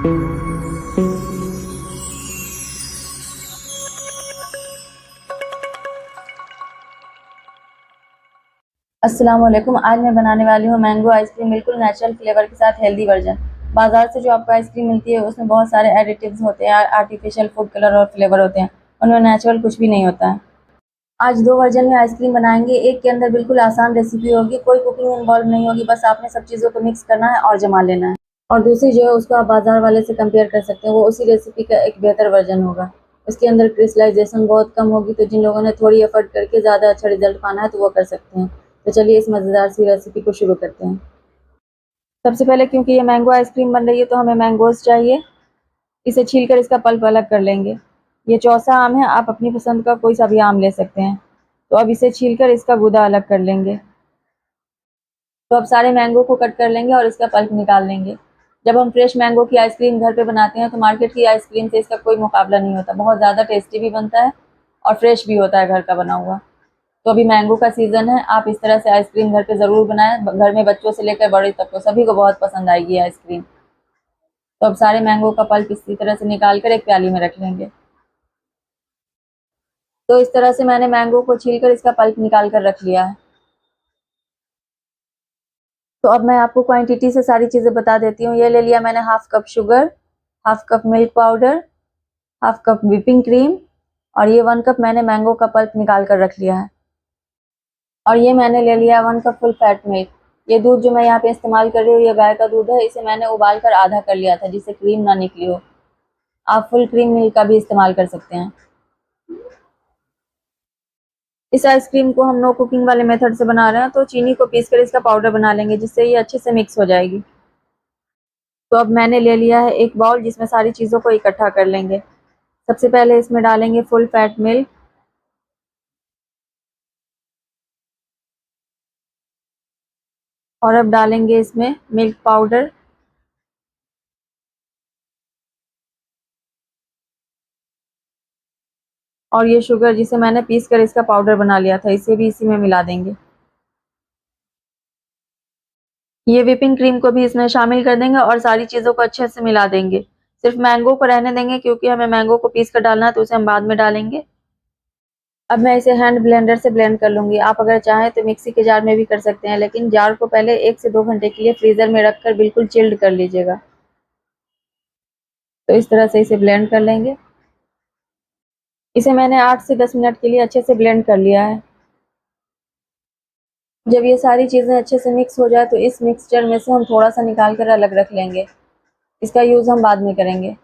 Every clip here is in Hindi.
अस्सलाम वालेकुम। आज मैं बनाने वाली हूँ मैंगो आइसक्रीम, बिल्कुल नेचुरल फ्लेवर के साथ हेल्दी वर्जन। बाजार से जो आपको आइसक्रीम मिलती है उसमें बहुत सारे एडिटिव्स होते हैं, आर्टिफिशियल फूड कलर और फ्लेवर होते हैं, उनमें नेचुरल कुछ भी नहीं होता है। आज दो वर्जन में आइसक्रीम बनाएंगे। एक के अंदर बिल्कुल आसान रेसिपी होगी, कोई कुकिंग इन्वॉल्व नहीं होगी, बस आपने सब चीज़ों को मिक्स करना है और जमा लेना है। और दूसरी जो है उसको आप बाजार वाले से कंपेयर कर सकते हैं, वो उसी रेसिपी का एक बेहतर वर्जन होगा। उसके अंदर क्रिस्टलाइजेशन बहुत कम होगी, तो जिन लोगों ने थोड़ी एफर्ट करके ज़्यादा अच्छा रिजल्ट पाना है तो वो कर सकते हैं। तो चलिए इस मज़ेदार सी रेसिपी को शुरू करते हैं। सबसे पहले क्योंकि ये मैंगो आइसक्रीम बन रही है तो हमें मैंगोज़ चाहिए। इसे छीलकर इसका पल्प अलग कर लेंगे। ये चौसा आम है, आप अपनी पसंद का कोई सा भी आम ले सकते हैं। तो अब इसे छीलकर इसका गूदा अलग कर लेंगे। तो अब सारे मैंगो को कट कर लेंगे और इसका पल्प निकाल लेंगे। जब हम फ्रेश मैंगो की आइसक्रीम घर पे बनाते हैं तो मार्केट की आइसक्रीम से इसका कोई मुकाबला नहीं होता। बहुत ज़्यादा टेस्टी भी बनता है और फ्रेश भी होता है घर का बना हुआ। तो अभी मैंगो का सीज़न है, आप इस तरह से आइसक्रीम घर पे ज़रूर बनाएं। घर में बच्चों से लेकर बड़े तक को सभी को बहुत पसंद आएगी ये आइसक्रीम। तो अब सारे मैंगो का पल्प इसी तरह से निकाल कर एक प्याली में रख लेंगे। तो इस तरह से मैंने मैंगो को छीलकर इसका पल्प निकाल कर रख लिया है। तो अब मैं आपको क्वांटिटी से सारी चीज़ें बता देती हूँ। ये ले लिया मैंने half cup sugar, half cup milk powder, half cup whipping cream, और ये 1 कप मैंने मैंगो का पल्प निकाल कर रख लिया है। और ये मैंने ले लिया 1 कप फुल फैट मिल्क। ये दूध जो मैं यहाँ पे इस्तेमाल कर रही हूँ ये गाय का दूध है। इसे मैंने उबाल कर आधा कर लिया था जिससे क्रीम ना निकली हो। आप फुल क्रीम मिल्क का भी इस्तेमाल कर सकते हैं। इस आइसक्रीम को हम नो कुकिंग वाले मेथड से बना रहे हैं, तो चीनी को पीस कर इसका पाउडर बना लेंगे जिससे ये अच्छे से मिक्स हो जाएगी। तो अब मैंने ले लिया है एक बाउल जिसमें सारी चीज़ों को इकट्ठा कर लेंगे। सबसे पहले इसमें डालेंगे फुल फैट मिल्क, और अब डालेंगे इसमें मिल्क पाउडर, और ये शुगर जिसे मैंने पीस कर इसका पाउडर बना लिया था इसे भी इसी में मिला देंगे। ये व्हिपिंग क्रीम को भी इसमें शामिल कर देंगे और सारी चीज़ों को अच्छे से मिला देंगे। सिर्फ मैंगो को रहने देंगे क्योंकि हमें मैंगो को पीस कर डालना है, तो उसे हम बाद में डालेंगे। अब मैं इसे हैंड ब्लेंडर से ब्लेंड कर लूँगी। आप अगर चाहें तो मिक्सी के जार में भी कर सकते हैं, लेकिन जार को पहले 1 से 2 घंटे के लिए फ्रीज़र में रखकर बिल्कुल चिल्ड कर लीजिएगा। तो इस तरह से इसे ब्लेंड कर लेंगे। इसे मैंने 8 से 10 मिनट के लिए अच्छे से ब्लेंड कर लिया है। जब ये सारी चीज़ें अच्छे से मिक्स हो जाए तो इस मिक्सचर में से हम थोड़ा सा निकाल कर अलग रख लेंगे। इसका यूज़ हम बाद में करेंगे।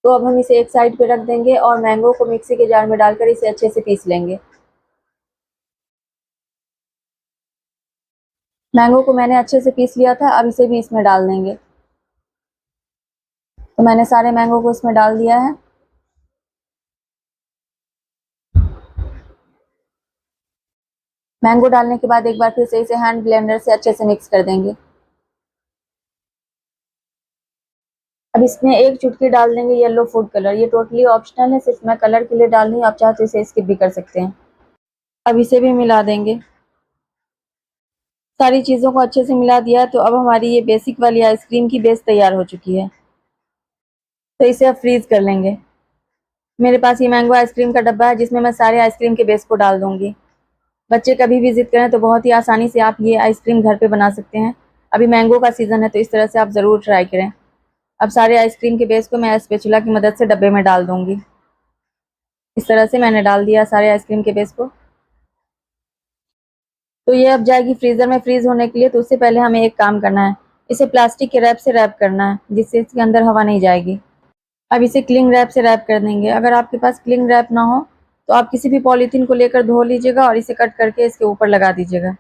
तो अब हम इसे एक साइड पे रख देंगे और मैंगो को मिक्सी के जार में डालकर इसे अच्छे से पीस लेंगे। मैंगो को मैंने अच्छे से पीस लिया था, अब इसे भी इसमें डाल देंगे। तो मैंने सारे मैंगो को इसमें डाल दिया है। मैंगो डालने के बाद एक बार फिर से इसे हैंड ब्लेंडर से अच्छे से मिक्स कर देंगे। अब इसमें एक चुटकी डाल देंगे येलो फूड कलर। ये टोटली ऑप्शनल है, सिर्फ मैं कलर के लिए डाल रही हूँ, आप चाहे तो इसे स्किप भी कर सकते हैं। अब इसे भी मिला देंगे। सारी चीज़ों को अच्छे से मिला दिया तो अब हमारी ये बेसिक वाली आइसक्रीम की बेस तैयार हो चुकी है। तो इसे अब फ्रीज़ कर लेंगे। मेरे पास ये मैंगो आइसक्रीम का डब्बा है जिसमें मैं सारे आइसक्रीम के बेस को डाल दूँगी। बच्चे कभी भी ज़िद करें तो बहुत ही आसानी से आप ये आइसक्रीम घर पे बना सकते हैं। अभी मैंगो का सीज़न है तो इस तरह से आप ज़रूर ट्राई करें। अब सारे आइसक्रीम के बेस को मैं स्पैचुला की मदद से डब्बे में डाल दूँगी। इस तरह से मैंने डाल दिया सारे आइसक्रीम के बेस को। तो ये अब जाएगी फ्रीज़र में फ्रीज़ होने के लिए, तो उससे पहले हमें एक काम करना है। इसे प्लास्टिक के रैप से रैप करना है जिससे इसके अंदर हवा नहीं जाएगी। अब इसे क्लिंग रैप से रैप कर देंगे। अगर आपके पास क्लिंग रैप ना हो तो आप किसी भी पॉलीथीन को लेकर धो लीजिएगा और इसे कट करके इसके ऊपर लगा दीजिएगा।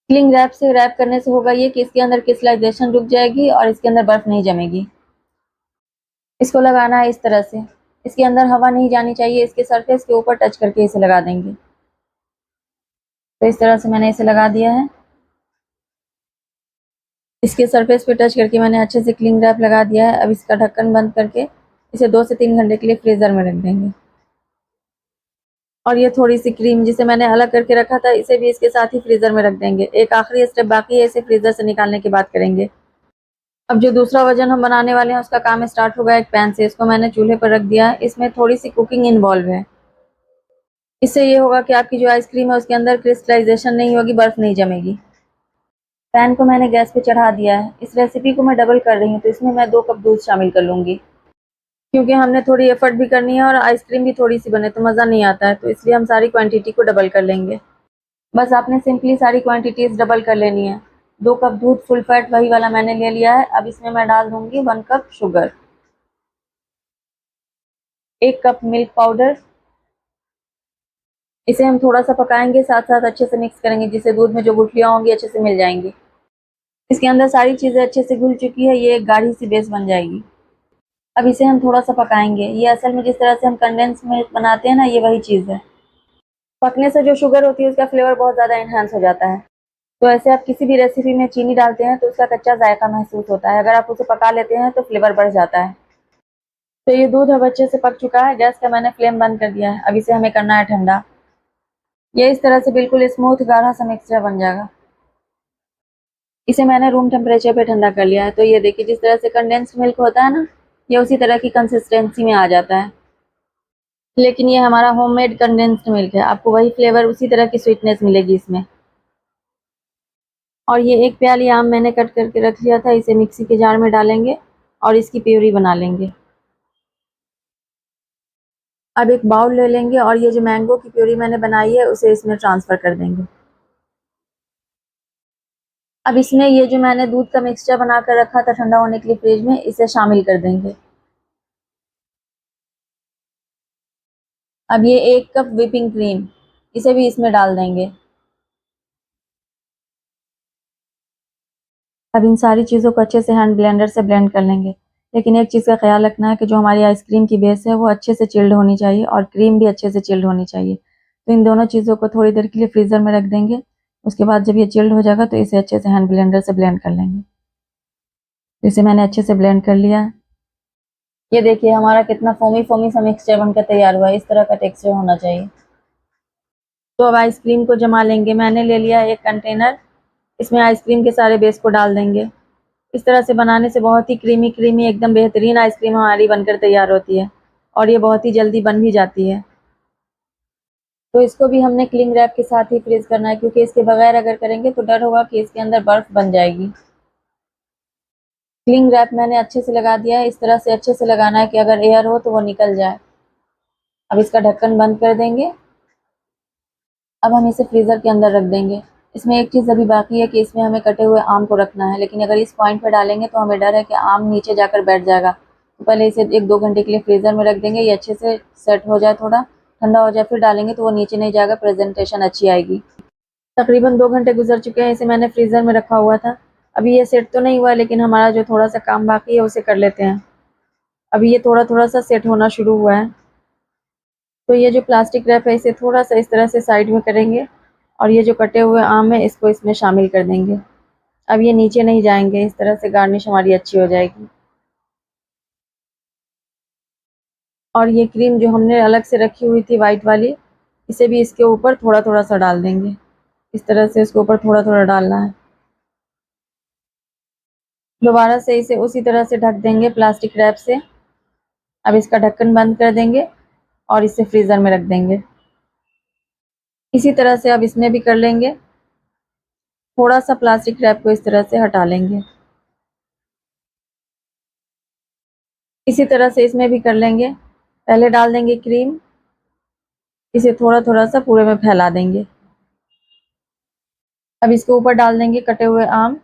क्लिंग रैप से रैप करने से होगा ये कि इसके अंदर क्रिस्टलाइजेशन रुक जाएगी और इसके अंदर बर्फ़ नहीं जमेगी। इसको लगाना है इस तरह से। इसके अंदर हवा नहीं जानी चाहिए, इसके सरफेस के ऊपर टच करके इसे लगा देंगे। तो इस तरह से मैंने इसे लगा दिया है। इसके सरफेस पे टच करके मैंने अच्छे से क्लिंग रैप लगा दिया है। अब इसका ढक्कन बंद करके इसे 2 से 3 घंटे के लिए फ्रीज़र में रख देंगे। और ये थोड़ी सी क्रीम जिसे मैंने अलग करके रखा था, इसे भी इसके साथ ही फ्रीज़र में रख देंगे। एक आखिरी स्टेप बाकी है, इसे फ्रीज़र से निकालने की बात करेंगे। अब जो दूसरा वर्जन हम बनाने वाले हैं उसका काम स्टार्ट होगा एक पैन से। इसको मैंने चूल्हे पर रख दिया है। इसमें थोड़ी सी कुकिंग इन्वॉल्व है। इससे ये होगा कि आपकी जो आइसक्रीम है उसके अंदर क्रिस्टलाइजेशन नहीं होगी, बर्फ नहीं जमेगी। पैन को मैंने गैस पे चढ़ा दिया है। इस रेसिपी को मैं डबल कर रही हूँ, तो इसमें मैं 2 कप दूध शामिल कर लूँगी। क्योंकि हमने थोड़ी एफर्ट भी करनी है और आइसक्रीम भी थोड़ी सी बने तो मज़ा नहीं आता है, तो इसलिए हम सारी क्वांटिटी को डबल कर लेंगे। बस आपने सिंपली सारी क्वांटिटीज़ डबल कर लेनी है। 2 कप दूध फुल फैट वही वाला मैंने ले लिया है। अब इसमें मैं डाल दूँगी 1 cup sugar, 1 cup milk powder. इसे हम थोड़ा-सा पकाएँगे, साथ-साथ अच्छे से मिक्स करेंगे, जिससे दूध में जो गुठलियाँ होंगी अच्छे से मिल जाएँगी। इसके अंदर सारी चीज़ें अच्छे से घुल चुकी है, ये एक गाढ़ी सी बेस बन जाएगी। अब इसे हम थोड़ा-सा पकाएँगे। ये असल में जिस तरह से हम कंडेंस मिल्क बनाते हैं ना, ये वही चीज़ है। पकने से जो शुगर होती है उसका फ्लेवर बहुत ज़्यादा एनहांस हो जाता है। तो ऐसे आप किसी भी रेसिपी में चीनी डालते हैं तो उसका कच्चा जायका महसूस होता है। अगर आप उसे पका लेते हैं तो फ्लेवर बढ़ जाता है। तो ये दूध अब अच्छे से पक चुका है। गैस का मैंने फ्लेम बंद कर दिया है। अब इसे हमें करना है ठंडा। ये इस तरह से बिल्कुल स्मूथ गाढ़ा सा मिक्सचर बन जाएगा। इसे मैंने रूम टेम्परेचर पे ठंडा कर लिया है। तो ये देखिए, जिस तरह से कंडेंस्ड मिल्क होता है ना, ये उसी तरह की कंसिस्टेंसी में आ जाता है। लेकिन ये हमारा होममेड कंडेंस्ड मिल्क है। आपको वही फ्लेवर, उसी तरह की स्वीटनेस मिलेगी इसमें। और ये 1 प्याली आम मैंने कट करके रख लिया था, इसे मिक्सी के जार में डालेंगे और इसकी प्यूरी बना लेंगे। अब एक बाउल ले लेंगे और ये जो मैंगो की प्यूरी मैंने बनाई है उसे इसमें ट्रांसफ़र कर देंगे। अब इसमें ये जो मैंने दूध का मिक्सचर बना कर रखा था ठंडा होने के लिए फ्रिज में, इसे शामिल कर देंगे। अब ये 1 कप व्हिपिंग क्रीम, इसे भी इसमें डाल देंगे। अब इन सारी चीज़ों को अच्छे से हैंड ब्लेंडर से ब्लेंड कर लेंगे। लेकिन एक चीज़ का ख़्याल रखना है कि जो हमारी आइसक्रीम की बेस है वो अच्छे से चिल्ड होनी चाहिए और क्रीम भी अच्छे से चिल्ड होनी चाहिए। तो इन दोनों चीज़ों को थोड़ी देर के लिए फ्रीज़र में रख देंगे। उसके बाद जब ये चिल्ड हो जाएगा तो इसे अच्छे से हैंड ब्लेंडर से ब्लेंड कर लेंगे। तो इसे मैंने अच्छे से ब्लेंड कर लिया है। ये देखिए हमारा कितना फोमी फोमी सा मिक्सचर बनकर तैयार हुआ है। इस तरह का टेक्सचर होना चाहिए। तो अब आइसक्रीम को जमा लेंगे। मैंने ले लिया एक कंटेनर, इसमें आइसक्रीम के सारे बेस को डाल देंगे। इस तरह से बनाने से बहुत ही क्रीमी क्रीमी एकदम बेहतरीन आइसक्रीम हमारी बनकर तैयार होती है और ये बहुत ही जल्दी बन भी जाती है। तो इसको भी हमने क्लिंग रैप के साथ ही फ्रीज करना है, क्योंकि इसके बगैर अगर करेंगे तो डर होगा कि इसके अंदर बर्फ बन जाएगी। क्लिंग रैप मैंने अच्छे से लगा दिया है। इस तरह से अच्छे से लगाना है कि अगर एयर हो तो वो निकल जाए। अब इसका ढक्कन बंद कर देंगे। अब हम इसे फ्रीज़र के अंदर रख देंगे। इसमें एक चीज़ अभी बाकी है कि इसमें हमें कटे हुए आम को रखना है, लेकिन अगर इस पॉइंट पे डालेंगे तो हमें डर है कि आम नीचे जाकर बैठ जाएगा। तो पहले इसे 1-2 घंटे के लिए फ्रीज़र में रख देंगे। ये अच्छे से सेट हो जाए, थोड़ा ठंडा हो जाए, फिर डालेंगे तो वो नीचे नहीं जाएगा, प्रेजेंटेशन अच्छी आएगी। तकरीबन 2 घंटे गुजर चुके हैं। इसे मैंने फ्रीज़र में रखा हुआ था। अभी ये सेट तो नहीं हुआ, लेकिन हमारा जो थोड़ा सा काम बाकी है उसे कर लेते हैं। अभी ये थोड़ा थोड़ा सा सेट होना शुरू हुआ है। तो ये जो प्लास्टिक रैप है इसे थोड़ा सा इस तरह से साइड में करेंगे और ये जो कटे हुए आम है इसको इसमें शामिल कर देंगे। अब ये नीचे नहीं जाएंगे। इस तरह से गार्निश हमारी अच्छी हो जाएगी। और ये क्रीम जो हमने अलग से रखी हुई थी वाइट वाली, इसे भी इसके ऊपर थोड़ा थोड़ा सा डाल देंगे। इस तरह से इसके ऊपर थोड़ा थोड़ा डालना है। दोबारा से इसे उसी तरह से ढक देंगे प्लास्टिक रैप से। अब इसका ढक्कन बंद कर देंगे और इसे फ्रीज़र में रख देंगे। इसी तरह से अब इसमें भी कर लेंगे। थोड़ा सा प्लास्टिक रैप को इस तरह से हटा लेंगे। इसी तरह से इसमें भी कर लेंगे। पहले डाल देंगे क्रीम, इसे थोड़ा थोड़ा सा पूरे में फैला देंगे। अब इसके ऊपर डाल देंगे कटे हुए आम,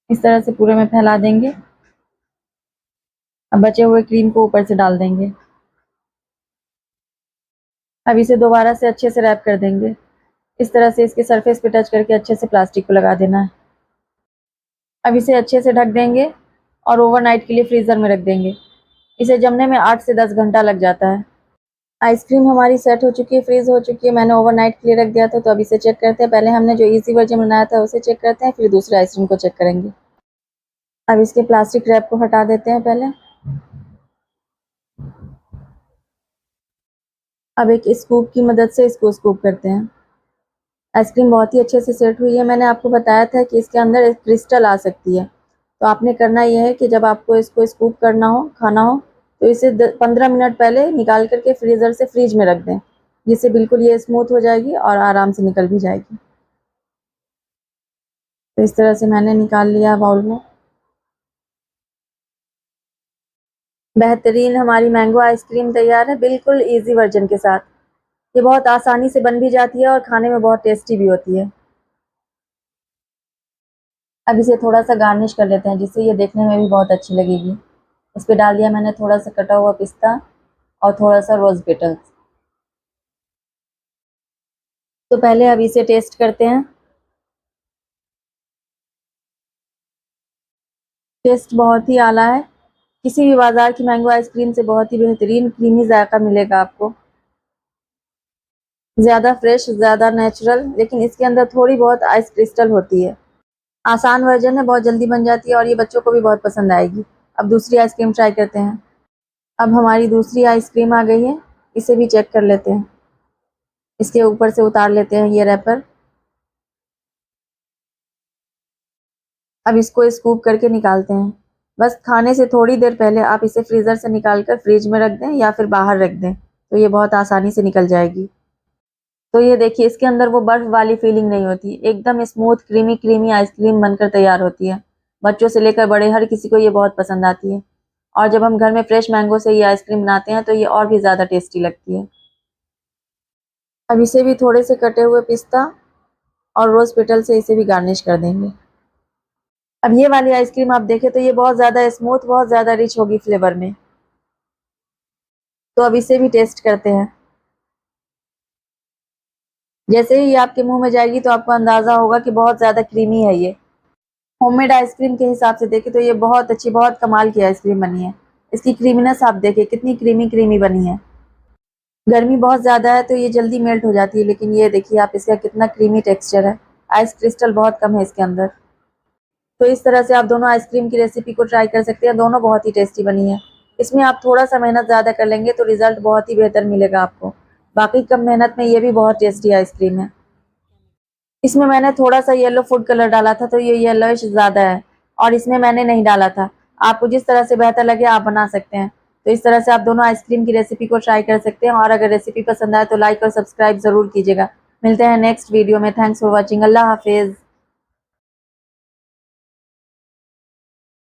इस तरह से पूरे में फैला देंगे। अब बचे हुए क्रीम को ऊपर से डाल देंगे। अब इसे दोबारा से अच्छे से रैप कर देंगे। इस तरह से इसके सरफेस पे टच करके अच्छे से प्लास्टिक को लगा देना है। अब इसे अच्छे से ढक देंगे और ओवरनाइट के लिए फ्रीज़र में रख देंगे। इसे जमने में 8 से 10 घंटा लग जाता है। आइसक्रीम हमारी सेट हो चुकी है, फ्रीज़ हो चुकी है। मैंने ओवरनाइट के लिए रख दिया था। तो अब इसे चेक करते हैं। पहले हमने जो ईज़ी वर्जन बनाया था उसे चेक करते हैं, फिर दूसरे आइसक्रीम को चेक करेंगे। अब इसके प्लास्टिक रैप को हटा देते हैं पहले। अब एक स्कूप की मदद से इसको स्कूप करते हैं। आइसक्रीम बहुत ही अच्छे से सेट हुई है। मैंने आपको बताया था कि इसके अंदर एक क्रिस्टल आ सकती है, तो आपने करना ये है कि जब आपको इसको स्कूप करना हो, खाना हो, तो इसे 15 मिनट पहले निकाल करके फ्रीज़र से फ्रिज में रख दें, जिससे बिल्कुल ये स्मूथ हो जाएगी और आराम से निकल भी जाएगी। तो इस तरह से मैंने निकाल लिया बाउल में। बेहतरीन हमारी मैंगो आइसक्रीम तैयार है, बिल्कुल ईजी वर्जन के साथ। ये बहुत आसानी से बन भी जाती है और खाने में बहुत टेस्टी भी होती है। अब इसे थोड़ा सा गार्निश कर लेते हैं, जिससे ये देखने में भी बहुत अच्छी लगेगी। इस पे डाल दिया मैंने थोड़ा सा कटा हुआ पिस्ता और थोड़ा सा रोज़ पेटल्स। तो पहले अब इसे टेस्ट करते हैं। टेस्ट बहुत ही आला है। किसी भी बाज़ार की मैंगो आइसक्रीम से बहुत ही बेहतरीन क्रीमी जायका मिलेगा आपको। ज़्यादा फ्रेश, ज़्यादा नेचुरल, लेकिन इसके अंदर थोड़ी बहुत आइस क्रिस्टल होती है। आसान वर्जन है, बहुत जल्दी बन जाती है और ये बच्चों को भी बहुत पसंद आएगी। अब दूसरी आइसक्रीम ट्राई करते हैं। अब हमारी दूसरी आइसक्रीम आ गई है, इसे भी चेक कर लेते हैं। इसके ऊपर से उतार लेते हैं ये रैपर। अब इसको स्कूप करके निकालते हैं। बस खाने से थोड़ी देर पहले आप इसे फ्रीज़र से निकाल कर फ्रिज में रख दें या फिर बाहर रख दें, तो ये बहुत आसानी से निकल जाएगी। तो ये देखिए, इसके अंदर वो बर्फ वाली फीलिंग नहीं होती, एकदम स्मूथ क्रीमी क्रीमी आइसक्रीम बनकर तैयार होती है। बच्चों से लेकर बड़े हर किसी को ये बहुत पसंद आती है। और जब हम घर में फ्रेश मैंगो से ये आइसक्रीम बनाते हैं तो ये और भी ज़्यादा टेस्टी लगती है। अब इसे भी थोड़े से कटे हुए पिस्ता और रोज़ पेटल से इसे भी गार्निश कर देंगे। अब ये वाली आइसक्रीम आप देखें तो ये बहुत ज़्यादा स्मूथ, बहुत ज़्यादा रिच होगी फ्लेवर में। तो अब इसे भी टेस्ट करते हैं। जैसे ही ये आपके मुंह में जाएगी तो आपको अंदाज़ा होगा कि बहुत ज़्यादा क्रीमी है ये। होममेड आइसक्रीम के हिसाब से देखें तो ये बहुत अच्छी, बहुत कमाल की आइसक्रीम बनी है। इसकी क्रीमीनेस आप देखिए कितनी क्रीमी क्रीमी बनी है। गर्मी बहुत ज़्यादा है तो ये जल्दी मेल्ट हो जाती है, लेकिन ये देखिए आप, इसका कितना क्रीमी टेक्सचर है। आइस क्रिस्टल बहुत कम है इसके अंदर। तो इस तरह से आप दोनों आइसक्रीम की रेसिपी को ट्राई कर सकते हैं, दोनों बहुत ही टेस्टी बनी है। इसमें आप थोड़ा सा मेहनत ज़्यादा कर लेंगे तो रिजल्ट बहुत ही बेहतर मिलेगा आपको। बाकी कम मेहनत में ये भी बहुत टेस्टी आइसक्रीम है। इसमें मैंने थोड़ा सा येलो फूड कलर डाला था तो ये येलोइश ज़्यादा है, और इसमें मैंने नहीं डाला था। आपको जिस तरह से बेहतर लगे आप बना सकते हैं। तो इस तरह से आप दोनों आइसक्रीम की रेसिपी को ट्राई कर सकते हैं, और अगर रेसिपी पसंद आए तो लाइक और सब्सक्राइब ज़रूर कीजिएगा। मिलते हैं नेक्स्ट वीडियो में। Thanks for watching. अल्लाह हाफिज़।